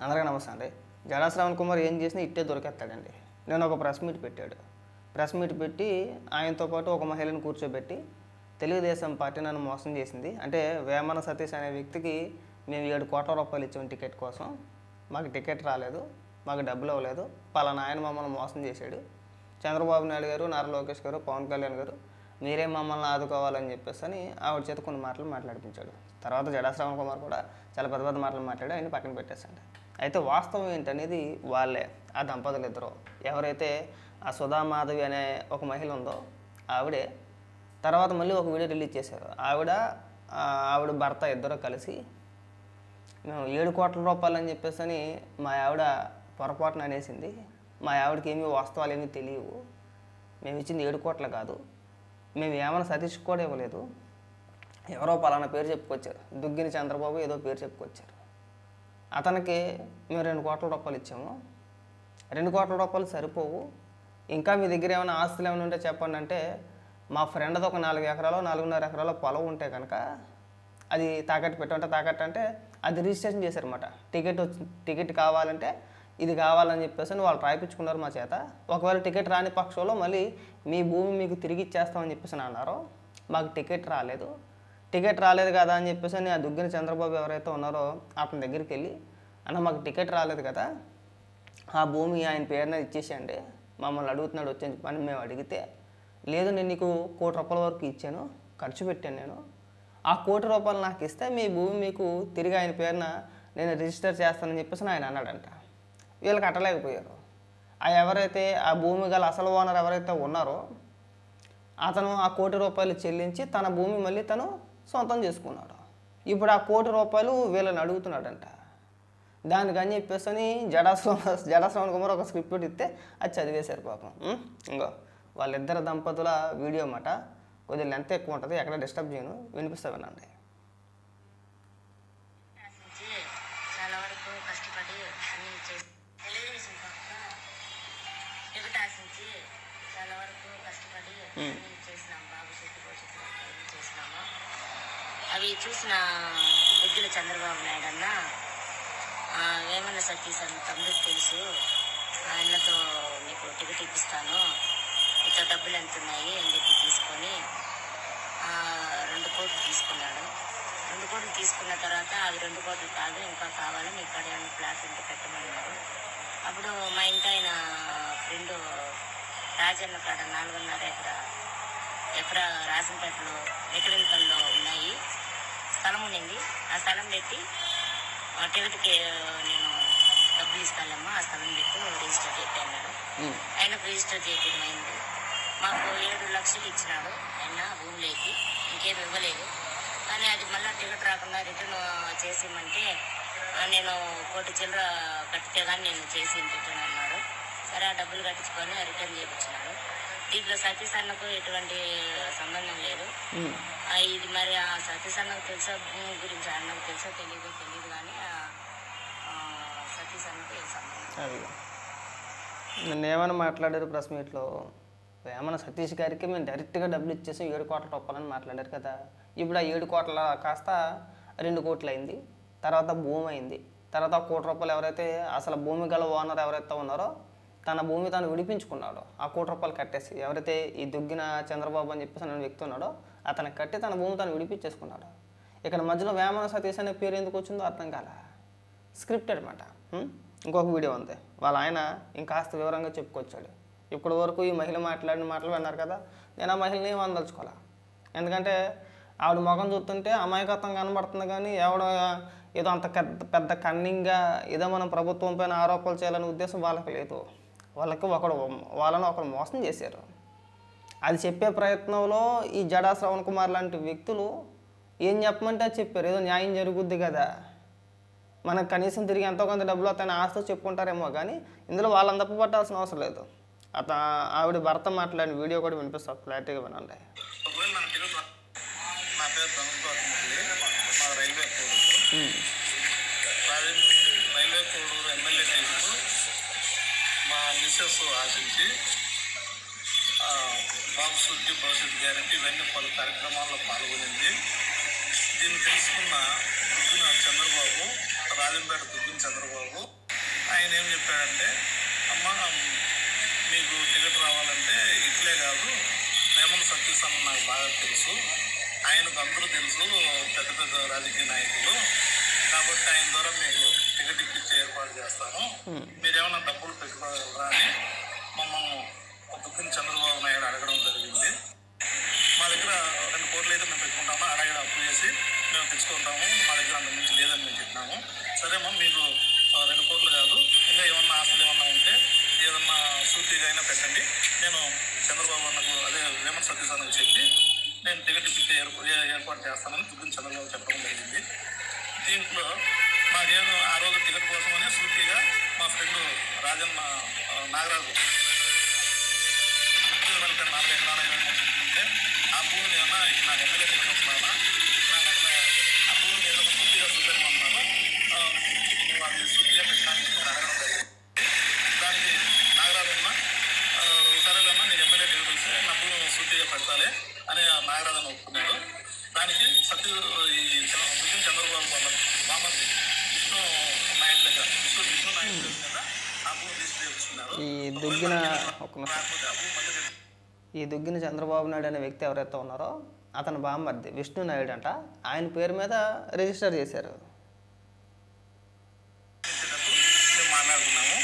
అందరికీ నమస్తే అండి. జడా శ్రవణ్ కుమార్ ఏం చేసినా ఇట్టే దొరికేస్తాడండి. నేను ఒక ప్రెస్ మీట్ పెట్టాడు. ప్రెస్ మీట్ పెట్టి ఆయనతో పాటు ఒక మహిళను కూర్చోబెట్టి తెలుగుదేశం పార్టీ నన్ను మోసం చేసింది. అంటే వేమన సతీష్ అనే వ్యక్తికి మేము 7 కోట్ల రూపాయలు ఇచ్చాం టికెట్ కోసం. మాకు టికెట్ రాలేదు, మాకు డబ్బులు ఇవ్వలేదు, పలానా ఆయన మమ్మల్ని మోసం చేశాడు. చంద్రబాబు నాయుడు గారు, నారా లోకేష్ గారు, పవన్ కళ్యాణ్ గారు మీరే మమ్మల్ని ఆదుకోవాలని చెప్పేసి అని ఆవిడ చేత కొన్ని మాటలు మాట్లాడిపించాడు. తర్వాత జడా శ్రవణ్ కుమార్ కూడా చాలా పెద్ద పెద్ద మాటలు మాట్లాడి ఆయన పక్కన పెట్టేసండి. అయితే వాస్తవం ఏంటనేది వాళ్ళే, ఆ దంపతులు ఇద్దరు, ఎవరైతే ఆ సుధామాధవి అనే ఒక మహిళ ఉందో ఆవిడే. తర్వాత మళ్ళీ ఒక వీడియో రిలీజ్ చేశారు. ఆవిడ భర్త ఇద్దరు కలిసి మేము 7 కోట్ల రూపాయలు అని చెప్పేసి అని మా ఆవిడ పొరపాటున అనేసింది. మా ఆవిడకి ఏమీ వాస్తవాలు ఏమీ తెలియవు, మేము ఇచ్చింది 7 కోట్లు కాదు, మేము ఏమైనా సతీష్ కూడా ఇవ్వలేదు, ఎవరో పలానా పేరు చెప్పుకొచ్చారు, దుగ్గిని చంద్రబాబు ఏదో పేరు చెప్పుకొచ్చారు, అతనికి మేము 2 కోట్ల రూపాయలు ఇచ్చాము, 2 కోట్ల రూపాయలు సరిపోవు, ఇంకా మీ దగ్గర ఏమైనా ఆస్తులు ఏమైనా ఉంటే చెప్పండి అంటే మా ఫ్రెండ్ది ఒక 4 ఎకరాలు 4.5 ఎకరాల పొలం ఉంటే కనుక అది తాకట్టు పెట్టమంటే తాకట్టు అంటే అది రిజిస్ట్రేషన్ చేశారన్నమాట. టికెట్ కావాలంటే ఇది కావాలని చెప్పేసి వాళ్ళు రాయిపించుకున్నారు మా చేత. ఒకవేళ టికెట్ రాని పక్షంలో మళ్ళీ మీ భూమి మీకు తిరిగి ఇచ్చేస్తామని చెప్పేసి అన్నారు. మాకు టికెట్ రాలేదు కదా అని చెప్పేసి ఆ దుగ్గిన చంద్రబాబు ఎవరైతే ఉన్నారో అతని దగ్గరికి వెళ్ళి, అన్న మాకు టికెట్ రాలేదు కదా, ఆ భూమి ఆయన పేరున ఇచ్చేసేయండి, మమ్మల్ని అడుగుతున్నాడు వచ్చని చెప్పని మేము అడిగితే, లేదు నేను నీకు 1 కోటి రూపాయల వరకు ఇచ్చాను, ఖర్చు పెట్టాను నేను, ఆ 1 కోటి రూపాయలు నాకు ఇస్తే మీ భూమి మీకు తిరిగి ఆయన పేరున నేను రిజిస్టర్ చేస్తానని చెప్పేసి ఆయన అన్నాడంట. వీళ్ళు కట్టలేకపోయారు. ఎవరైతే ఆ భూమి గల అసలు ఓనర్ ఎవరైతే ఉన్నారో అతను ఆ 1 కోటి రూపాయలు చెల్లించి తన భూమి మళ్ళీ తను సొంతం చేసుకున్నాడు. ఇప్పుడు ఆ 1 కోటి రూపాయలు వీళ్ళని అడుగుతున్నాడంట. దానికని చెప్పేసి జడా శ్రవణ్ కుమార్ ఒక స్క్రిప్ట్ ఇస్తే అది చదివేశారు పాపం. ఇంకో వాళ్ళిద్దరు దంపతుల వీడియో మాట కొద్దిగా లెంత్ ఎక్కువ ఉంటుంది, ఎక్కడ డిస్టర్బ్ చేయను, వినిపిస్తా వినండి. చాలా వరకు కష్టపడి అన్ని తెలుగుదేశం టికెట్ ఆశించి చాలా వరకు కష్టపడి అన్ని చేసినాము, భవిష్యత్తు చేసినాము. అవి చూసిన దుగ్గిన చంద్రబాబు నాయుడు అన్న వేమన సతీష్ అన్న తమ్ముడికి తెలుసు, ఆయనతో నీకు టికెట్ ఇప్పిస్తాను, ఇంత డబ్బులు ఎంత ఉన్నాయి అని చెప్పి తీసుకొని 2 కోట్లు తీసుకున్నాడు. 2 కోట్లు తీసుకున్న తర్వాత అవి 2 కోట్లు కాదు ఇంకా కావాలి, మీ ఇక్కడ ఏమైనా ఫ్లాట్ ఉంటే పెట్టమన్నారు. అప్పుడు మా ఇంటి ఆయన ఫ్రెండు రాజన్న కాడ 4.5 ఎకరా రాజంపేటలో ఎకరింతల్లో ఉన్నాయి స్థలం ఉండింది. ఆ స్థలం పెట్టి టికెట్కి నేను డబ్బులు ఇస్తానమ్మా, ఆ స్థలం పెట్టి రిజిస్టర్ చేసి అన్నాడు. ఆయనకు రిజిస్టర్ చేయడం అయింది. మాకు 7 లక్షలు ఇచ్చినాడు ఆయన భూమిలోకి, ఇంకేమి ఇవ్వలేదు. కానీ అది మళ్ళీ టికెట్ రాకుండా రిటర్న్ చేసేయమంటే నేను 1 కోటి చిల్లర కట్టితే కానీ నేను చేసి రిటర్న్ అన్నాడు. సరే ఆ డబ్బులు కట్టించుకొని రిటర్న్ చేయించినాడు. దీంట్లో సతీష్ అన్నకు ఎటువంటి సంబంధం లేదు. ఇది మరి ఆ సతీష్ అన్నకు తెలుసా, భూమి గురించి అన్నకు తెలుసో తెలియదు కానీ సతీష్ అన్నకు ఏ సంబంధం. నిన్న ఏమైనా మాట్లాడారు ప్రెస్ మీట్లో, ఏమన్నా సతీష్ గారికి మేము డైరెక్ట్గా డబ్బులు ఇచ్చేసి 7 కోట్ల రూపాయలని మాట్లాడారు కదా. ఇప్పుడు ఆ 7 కోట్ల కాస్త 2 కోట్లు అయింది, తర్వాత భూమి అయింది, తర్వాత 1 కోటి రూపాయలు ఎవరైతే అసలు భూమి గల ఓనర్ ఎవరైతే ఉన్నారో తన భూమి తను విడిపించుకున్నాడు. ఆ 1 కోటి రూపాయలు కట్టేసి ఎవరైతే ఈ దుగ్గిన చంద్రబాబు అని చెప్పేసి నేను వ్యక్తి ఉన్నాడో అతనికి కట్టి తన భూమి తను విడిపించేసుకున్నాడు. ఇక్కడ మధ్యలో వేమన సతీష్ అనే పేరు ఎందుకు వచ్చిందో అర్థం కాల, స్క్రిప్ట్ అనమాట. ఇంకొక వీడియో ఉంది, వాళ్ళ ఆయన ఇంకాస్త వివరంగా చెప్పుకొచ్చాడు. ఇప్పటి వరకు ఈ మహిళ మాట్లాడిన మాటలు విన్నారు కదా, నేను ఆ మహిళని ఏమనదలుచుకోవాలా, ఎందుకంటే ఆవిడ ముఖం చూస్తుంటే అమాయకత్వం కనబడుతుంది, కానీ ఏదో అంత పెద్ద కన్నింగ్గా ఏదో మనం ప్రభుత్వం పైన ఆరోపణలు చేయాలనే ఉద్దేశం వాళ్ళకి లేదు. వాళ్ళని ఒకరు మోసం చేశారు. అది చెప్పే ప్రయత్నంలో ఈ జడా శ్రవణ్ కుమార్ లాంటి వ్యక్తులు ఏం చెప్పమంటే అది చెప్పారు, ఏదో న్యాయం జరుగుద్ది కదా, మనకు కనీసం తిరిగి ఎంతో కొంత డబ్బులు వస్తాయని ఆశతో చెప్పుకుంటారేమో, కానీ ఇందులో వాళ్ళని తప్పు పట్టాల్సిన అవసరం లేదు. ఆవిడ భర్త మాట్లాడిన వీడియో కూడా వినిపిస్తాం, క్లారిటీగా వినండి. రైల్వే కోడూరు ఎమ్మెల్యే సీటు మా మిస్సెస్ ఆశించి బాబు శుద్ధి భవిష్యత్ గ్యారంటీ ఇవన్నీ పలు కార్యక్రమాల్లో పాల్గొనింది. దీన్ని తెలుసుకున్న దుగ్గిన చంద్రబాబు రాజంపేట దుగ్గిన చంద్రబాబు. ఆయన ఏం చెప్పాడంటే, అమ్మ మీకు టికెట్ రావాలంటే ఇట్లే కాదు, వేమన సతీష్ అన్న నాకు బాగా తెలుసు, ఆయనకు అందరూ తెలుసు, పెద్ద పెద్ద రాజకీయ నాయకులు, కాబట్టి ఆయన ద్వారా మీకు టికెట్ ఇప్పించే ఏర్పాటు చేస్తాను, మీరేమన్నా డబ్బులు పెట్టుకోగలరా అని మమ్మల్ని దుగ్గిన చంద్రబాబు నాయుడు అడగడం జరిగింది. మా దగ్గర 2 కోట్లు అయితే మేము పెట్టుకుంటాము, అడగడ అప్పు చేసి మేము తెచ్చుకుంటాము, మా దగ్గర అంత మించి లేదని మేము చెప్పినాము. సరేమో మీకు 2 కోట్లు కాదు, ఇంకా ఏమన్నా ఆస్తులు ఏమన్నా ఉంటే ఏదన్నా సూటిగా అయినా పెట్టండి, నేను చంద్రబాబు అన్నకు అదే వేమన సతీష్ అన్నకు చెప్పి నేను టికెట్ ఇప్పించే ఏర్పాటు చేస్తానని దుగ్గిన చంద్రబాబు చెప్పడం జరిగింది. దీంట్లో మాకేమో ఆ రోజు టికెట్ కోసమని సూటిగా మా ఫ్రెండ్ రాజన్న నాగరాజు 4 ఎకరాల ఉంటే ఆ భూమిని ఏమన్నా నాకు ఎమ్మెల్యే టికెట్ వస్తున్నానా, నాకు అట్లా ఆ భూమిని ఏదైనా సూటిగా చూపెట్టమన్నాను, నువ్వు అది సూటిగా పెట్టినాను నేను అడగడం జరిగింది. దానికి నాగరాజన్న సరేలన్నా నేను ఎమ్మెల్యే టికెట్ వస్తే నా భూమి సూటిగా పెడతాలే అని నాగరాజన్న ఒప్పుకున్నాడు. దానికి దుగ్గిన చంద్రబాబు వాళ్ళ బామర్ది విష్ణు నాయుడు దగ్గర ఆ భూమి రిజిస్టర్ చేసుకున్నారు. ఈ దుగ్గిన చంద్రబాబు నాయుడు అనే వ్యక్తి ఎవరైతే ఉన్నారో అతని బామ్మర్ది విష్ణు నాయుడు అంట, ఆయన పేరు మీద రిజిస్టర్ చేశారు. మేము మాట్లాడుకున్నాము.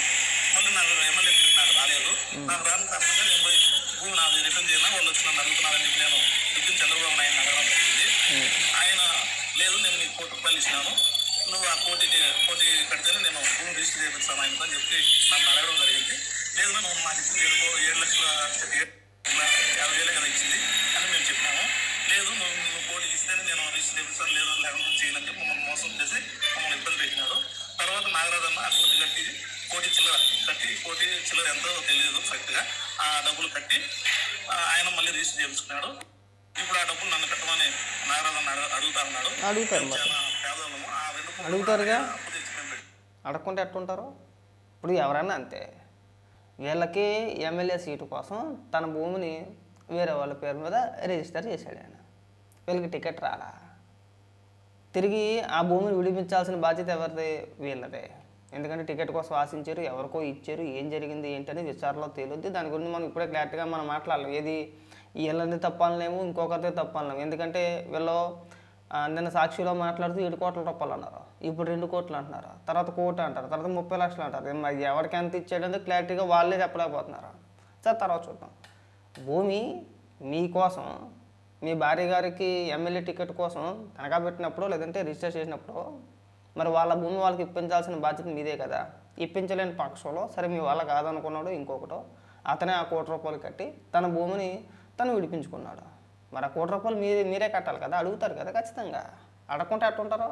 మళ్ళీ నాకు ఎమ్మెల్యే టికెట్ నాకు రాలేదు, నాకు రాని కారణంగా నేను పోయి భూమి నాకు రిటర్న్ చేయనా, వాళ్ళు వచ్చి నన్ను అడుగుతున్నారని చెప్పి నేను దుగ్గిన చంద్రబాబు నాయుడు అడగడం జరిగింది. ఆయన లేదు, నేను నీకు 1 కోటి రూపాయలు ఇచ్చినాను, నువ్వు ఆ కోటి కడితేనే నేను భూమి రిజిస్టర్ చేపిస్తాను ఆయనతో అని చెప్పి నన్ను అడగడం జరిగింది. లేదు నువ్వు నాకు ఇచ్చింది 7,50,000 కదా ఇచ్చింది అని మేము చెప్పినాము. లేదు నువ్వు కోటి ఇస్తేనే నేను రిజిస్టర్ చేపిస్తాను, లేదు లేకుండా చేయనని చెప్పి మమ్మల్ని మోసం చేసి మమ్మల్ని ఇబ్బంది పెట్టినాడు. తర్వాత నాగరాజన్న ఆ కోటి కట్టి కోటి చిల్లర ఎంతో తెలియదు కరెక్ట్గా, ఆ డబ్బులు కట్టి ఆయన మళ్ళీ రిజిస్టర్ చేయించుకున్నాడు. ఇప్పుడు ఆ డబ్బులు నన్ను కట్టమని నాగరాజన్న అడుగుతా ఉన్నాడు. పేదవాళ్ళము ఆ 2 అడుగుతారుగా, అడగకుంటే ఎట్టుంటారు? ఇప్పుడు ఎవరైనా అంతే, వీళ్ళకి ఎమ్మెల్యే సీటు కోసం తన భూమిని వేరే వాళ్ళ పేరు మీద రిజిస్టర్ చేశాడు ఆయన. వీళ్ళకి టికెట్ రాలా, తిరిగి ఆ భూమిని విడిపించాల్సిన బాధ్యత ఎవరిది? వీళ్ళదే. ఎందుకంటే టికెట్ కోసం ఆశించారు, ఎవరికో ఇచ్చారు, ఏం జరిగింది ఏంటని విచారణలో తేలుద్ది. దాని గురించి మనం ఇప్పుడే క్లారిటీగా మనం మాట్లాడలేము. ఏది వీళ్ళని తప్పాలనేమో ఇంకొకరిదే తప్పాలనేమో. ఎందుకంటే వీళ్ళు నిన్న సాక్షిలో మాట్లాడుతూ 7 కోట్ల రూపాయలు అన్నారు, ఇప్పుడు 2 కోట్లు అంటున్నారు, తర్వాత 1 కోటి అంటారు, తర్వాత 30 లక్షలు అంటారు. మరి ఎవరికి ఎంత ఇచ్చాడంటే క్లారిటీగా వాళ్ళే చెప్పలేకపోతున్నారు. సరే తర్వాత చూద్దాం. భూమి మీకోసం మీ భార్య గారికి ఎమ్మెల్యే టికెట్ కోసం తనఖా పెట్టినప్పుడు లేదంటే రిజిస్టర్ చేసినప్పుడు మరి వాళ్ళ భూమి వాళ్ళకి ఇప్పించాల్సిన బాధ్యత మీదే కదా. ఇప్పించలేని పక్షంలో సరే మీ వాళ్ళ కాదనుకున్నాడు ఇంకొకటో, అతనే ఆ 1 కోటి రూపాయలు కట్టి తన భూమిని తను విడిపించుకున్నాడు. మరి ఆ 1 కోటి రూపాయలు మీరే కట్టాలి కదా, అడుగుతారు కదా ఖచ్చితంగా. అడగకుంటే ఎట్టుంటారో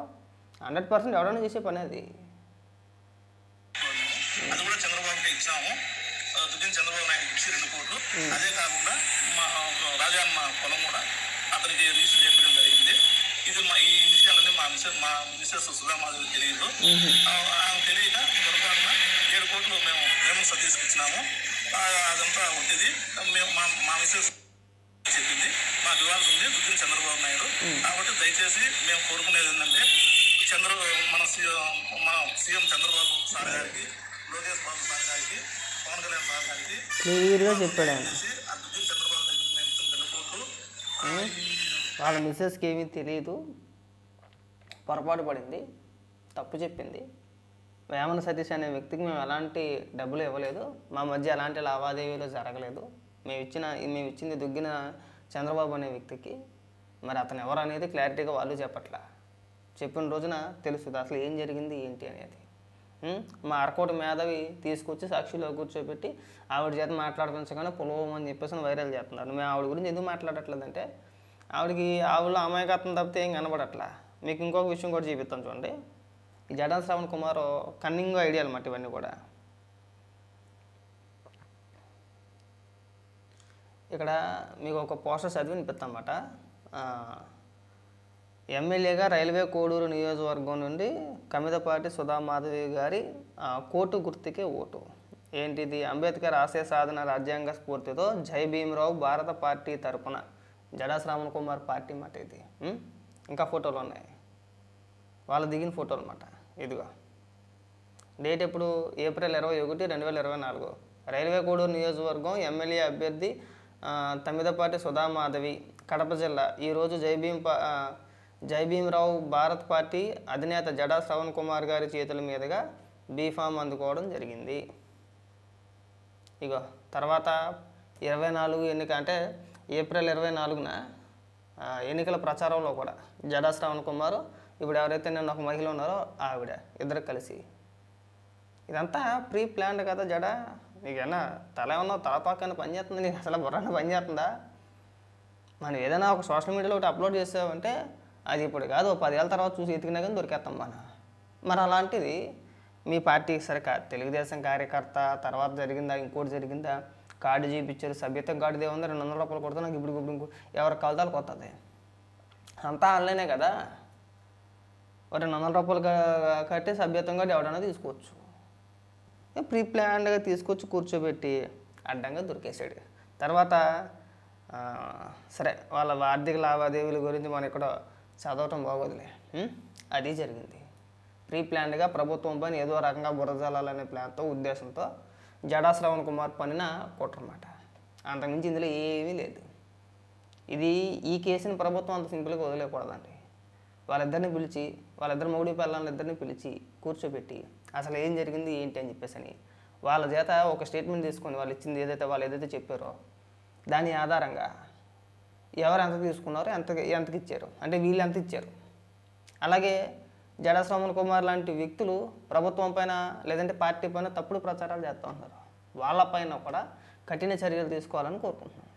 100% ఎవరైనా చేసే పని అది. అది కూడా చంద్రబాబుకి ఇచ్చాము, దుగ్గిన చంద్రబాబు నాయుడు ఇచ్చి 2 కోట్లు. అదే కాకుండా మా రాజన్న పొలం కూడా అతనికి రిజిస్టర్ చేయడం జరిగింది. ఇది ఈ విషయాలన్నీ మా మిసెస్ సుధామాధవి తెలియదు. ఆమె తెలియక పొరపాటున 7 కోట్లు మేము వేమన సతీష్కి ఇచ్చినాము, అదంతా ఉంటుంది మేము మా మిసెస్ చెప్పింది. మాకు ఇవ్వాల్సి ఉంది దుగ్గిన చంద్రబాబు నాయుడు. కాబట్టి దయచేసి మేము కోరుకునేది ఏంటంటే మన సీఎం చంద్రబాబు సార్ గారికి, లోకేష్ బాబు సార్ గారికి, పవన్ కళ్యాణ్ సార్ గారికి క్లియర్గా చెప్పాడు ఆయన. ఆ దుగ్గిన చంద్రబాబు దగ్గర మేము 2 కోట్లు వాళ్ళ మిస్సెస్కి ఏమీ తెలియదు, పొరపాటు పడింది, తప్పు చెప్పింది. వేమన సతీష్ అనే వ్యక్తికి మేము ఎలాంటి డబ్బులు ఇవ్వలేదు, మా మధ్య ఎలాంటి లావాదేవీలు జరగలేదు. మేము ఇచ్చింది దుగ్గిన చంద్రబాబు అనే వ్యక్తికి. మరి అతను ఎవరు అనేది క్లారిటీగా వాళ్ళు చెప్పట్లా. చెప్పిన రోజున తెలుస్తుంది అసలు ఏం జరిగింది ఏంటి అనేది. మా అరకోటి మేధావి తీసుకొచ్చి సాక్షిలో కూర్చోబెట్టి ఆవిడ చేత మాట్లాడుతుంచగానే పొలవం అని చెప్పేసి వైరల్ చేస్తున్నారు. మేము ఆవిడ గురించి ఎందుకు మాట్లాడట్లేదంటే ఆవిడలో అమాయకత్వం తప్పితే ఏం కనబడట్లా. మీకు ఇంకొక విషయం కూడా చూపిస్తాను చూడండి. ఈ జడా శ్రవణ్ కుమార్ కన్నింగ్ ఐడియా అనమాట ఇవన్నీ కూడా. ఇక్కడ మీకు ఒక పోస్టర్ చదివి వినిపిస్తాం అన్నమాట. ఎమ్మెల్యేగా రైల్వే కోడూరు నియోజకవర్గం నుండి కమిదపాటి సుధామాధవి గారి కోటు గుర్తుకే ఓటు. ఏంటిది? అంబేద్కర్ ఆశయ సాధన రాజ్యాంగ స్ఫూర్తితో జై భీమరావు భారత పార్టీ తరపున జడా శ్రావణ్ కుమార్ పార్టీ మాట ఇది. ఇంకా ఫోటోలు ఉన్నాయి, వాళ్ళు దిగిన ఫోటోలు అన్నమాట. ఇదిగో డేట్ ఎప్పుడు ఏప్రిల్ 21, 2024. రైల్వే కోడూరు నియోజకవర్గం ఎమ్మెల్యే అభ్యర్థి తమ్మిదపాటి సుధామాధవి కడప జిల్లా. ఈరోజు జై భీమరావు భారత్ పార్టీ అధినేత జడా శ్రవణ్ కుమార్ గారి చేతుల మీదుగా బీఫామ్ అందుకోవడం జరిగింది. ఇగో తర్వాత 24 ఎన్నిక అంటే ఏప్రిల్ 24న ఎన్నికల ప్రచారంలో కూడా జడా శ్రవణ్ కుమార్ ఇప్పుడు ఎవరైతే నేను ఒక మహిళ ఉన్నారో ఆవిడ ఇద్దరు కలిసి ఇదంతా ప్రీ ప్లాన్డ్ కదా. జడా నీకేనా తల ఏమన్నా తలపాకని పని చేస్తుంది, నీకు అసలు బుర్రని పని చేస్తుందా? మనం ఏదైనా ఒక సోషల్ మీడియాలో ఒకటి అప్లోడ్ చేసామంటే అది ఇప్పుడు కాదు 10 ఏళ్ళ తర్వాత చూసి ఎతికినా కానీ దొరికేస్తాం మరి అలాంటిది మీ పార్టీ సరే తెలుగుదేశం కార్యకర్త తర్వాత జరిగిందా ఇంకోటి జరిగిందా కార్డు చూపించారు సభ్యత కార్డు ఏముంది 200 రూపాయలు కొడతా నాకు ఇప్పుడు ఎవరి కలతాలకు వస్తుంది అంతా ఆన్లైనే కదా. ఒక 200 రూపాయలు కట్టి సభ్యత్వం కార్డు ఎవడన్నా తీసుకోవచ్చు. ప్రీ ప్లాన్డ్గా తీసుకొచ్చి కూర్చోబెట్టి అడ్డంగా దొరికేసాడు. తర్వాత సరే వాళ్ళ ఆర్థిక లావాదేవీల గురించి మనం ఇక్కడ చదవటం బాగోదులే. అది జరిగింది ప్రీ ప్లాన్డ్గా ప్రభుత్వం పైన ఏదో రకంగా బురజాలనే ప్లాన్తో ఉద్దేశంతో జడా శ్రవణ్ కుమార్ పనిన కుట్రమాట. అంతకుమించి ఇందులో ఏమీ లేదు. ఈ కేసుని ప్రభుత్వం అంత సింపుల్గా వదిలేకూడదండి. వాళ్ళిద్దరు మొగుడి పిల్లలిద్దరిని పిలిచి కూర్చోబెట్టి అసలు ఏం జరిగింది ఏంటి అని చెప్పేసి వాళ్ళ చేత ఒక స్టేట్మెంట్ తీసుకొని వాళ్ళు ఇచ్చింది వాళ్ళు ఏదైతే చెప్పారో దాని ఆధారంగా ఎవరు ఎంత తీసుకున్నారో ఎంతకి ఇచ్చారు అంటే వీళ్ళు ఎంత ఇచ్చారు. అలాగే జడా శ్రవణ్ కుమార్ లాంటి వ్యక్తులు ప్రభుత్వం పైన లేదంటే పార్టీ పైన తప్పుడు ప్రచారాలు చేస్తూ ఉన్నారు. వాళ్ళపైన కూడా కఠిన చర్యలు తీసుకోవాలని కోరుకుంటున్నాను.